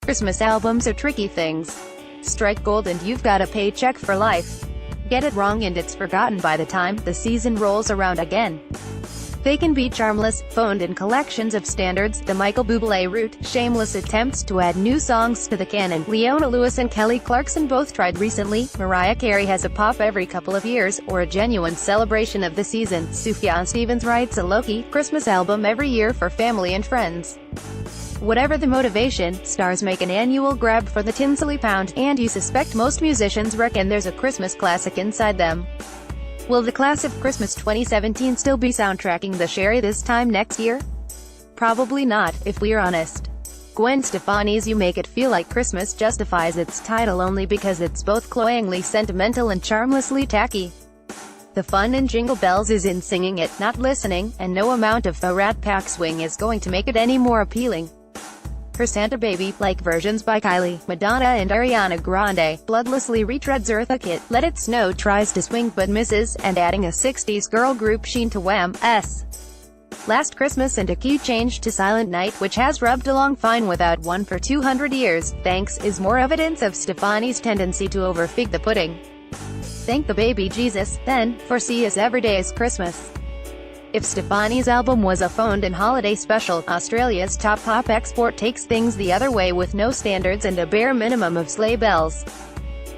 Christmas albums are tricky things. Strike gold and you've got a paycheck for life. Get it wrong and it's forgotten by the time the season rolls around again. They can be charmless, phoned in collections of standards, the Michael Bublé route, shameless attempts to add new songs to the canon. Leona Lewis and Kelly Clarkson both tried recently. Mariah Carey has a pop every couple of years, or a genuine celebration of the season. Sufjan Stevens writes a low-key Christmas album every year for family and friends. Whatever the motivation, stars make an annual grab for the tinselly pound, and you suspect most musicians reckon there's a Christmas classic inside them. Will the class of Christmas 2017 still be soundtracking the Sherry this time next year? Probably not, if we're honest. Gwen Stefani's You Make It Feel Like Christmas justifies its title only because it's both cloyingly sentimental and charmlessly tacky. The fun in Jingle Bells is in singing it, not listening, and no amount of the Rat Pack swing is going to make it any more appealing. Her Santa Baby-like versions by Kylie, Madonna and Ariana Grande, bloodlessly retreads Eartha Kitt, Let It Snow tries to swing but misses, and adding a 60s girl group sheen to Wham's Last Christmas and a key change to Silent Night, which has rubbed along fine without one for 200 years, thanks, is more evidence of Stefani's tendency to overfig the pudding. Thank the baby Jesus, then, for see us every day is Christmas. If Stefani's album was a phoned in holiday special, Australia's top pop export takes things the other way with no standards and a bare minimum of sleigh bells.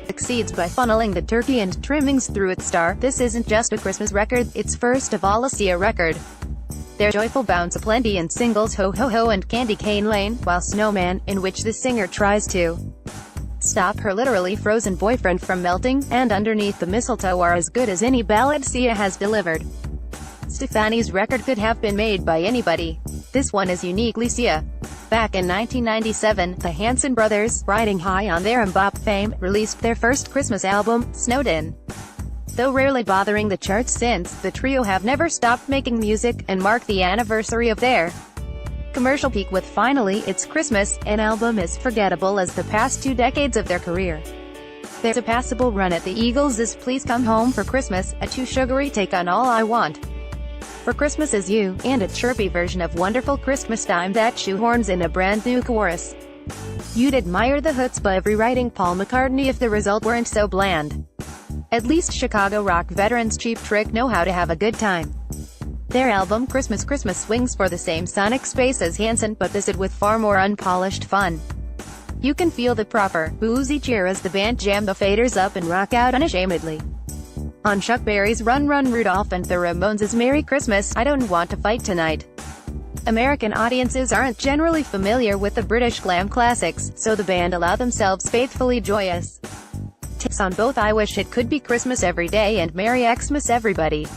Succeeds by funneling the turkey and trimmings through its star. This isn't just a Christmas record, it's first of all a Sia record. Their joyful bounce aplenty and singles Ho Ho Ho and Candy Cane Lane, while Snowman, in which the singer tries to stop her literally frozen boyfriend from melting, and Underneath the Mistletoe are as good as any ballad Sia has delivered. Stefani's record could have been made by anybody. This one is uniquely Sia. Back in 1997, the Hanson brothers, riding high on their bop fame, released their first Christmas album, Snowed In. Though rarely bothering the charts since, the trio have never stopped making music, and mark the anniversary of their commercial peak with Finally It's Christmas, an album as forgettable as the past 2 decades of their career. There's a passable run at the Eagles' Please Come Home for Christmas, a too sugary take on All I Want for Christmas Is You, and a chirpy version of Wonderful Christmas Time that shoehorns in a brand new chorus. You'd admire the chutzpah of rewriting Paul McCartney if the result weren't so bland. At least Chicago rock veterans Cheap Trick know how to have a good time. Their album Christmas Christmas swings for the same sonic space as Hanson, but does it with far more unpolished fun. You can feel the proper, boozy cheer as the band jam the faders up and rock out unashamedly. On Chuck Berry's Run Run Rudolph and the Ramones' Merry Christmas, I Don't Want to Fight Tonight. American audiences aren't generally familiar with the British glam classics, so the band allow themselves faithfully joyous takes on both I Wish It Could Be Christmas Every Day and Merry Xmas Everybody.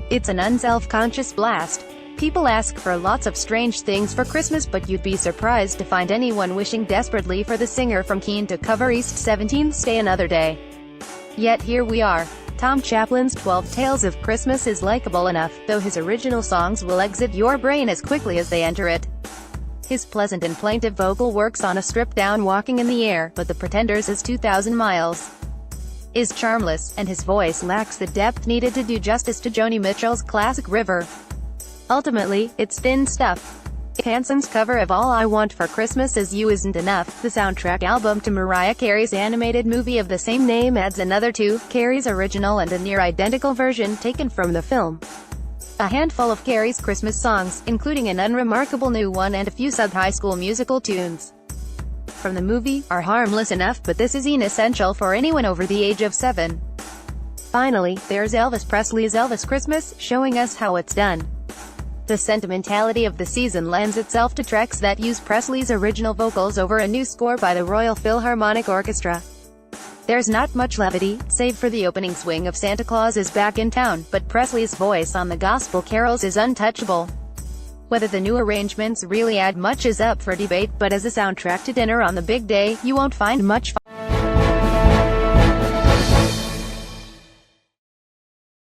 It's an unself-conscious blast. People ask for lots of strange things for Christmas, but you'd be surprised to find anyone wishing desperately for the singer from Keene to cover East 17th Stay Another Day. Yet here we are. Tom Chaplin's 12 Tales of Christmas is likable enough, though his original songs will exit your brain as quickly as they enter it. His pleasant and plaintive vocal works on a stripped-down Walking in the Air, but The Pretenders' 2,000 Miles is charmless, and his voice lacks the depth needed to do justice to Joni Mitchell's classic River. Ultimately, it's thin stuff. If Hanson's cover of All I Want for Christmas Is You isn't enough, the soundtrack album to Mariah Carey's animated movie of the same name adds another two, Carey's original and a near-identical version taken from the film. A handful of Carey's Christmas songs, including an unremarkable new one and a few sub-high school musical tunes from the movie, are harmless enough, but this is inessential for anyone over the age of 7. Finally, there's Elvis Presley's Elvis Christmas, showing us how it's done. The sentimentality of the season lends itself to tracks that use Presley's original vocals over a new score by the Royal Philharmonic Orchestra. There's not much levity, save for the opening swing of Santa Claus is Back in Town, but Presley's voice on the gospel carols is untouchable. Whether the new arrangements really add much is up for debate, but as a soundtrack to dinner on the big day, you won't find much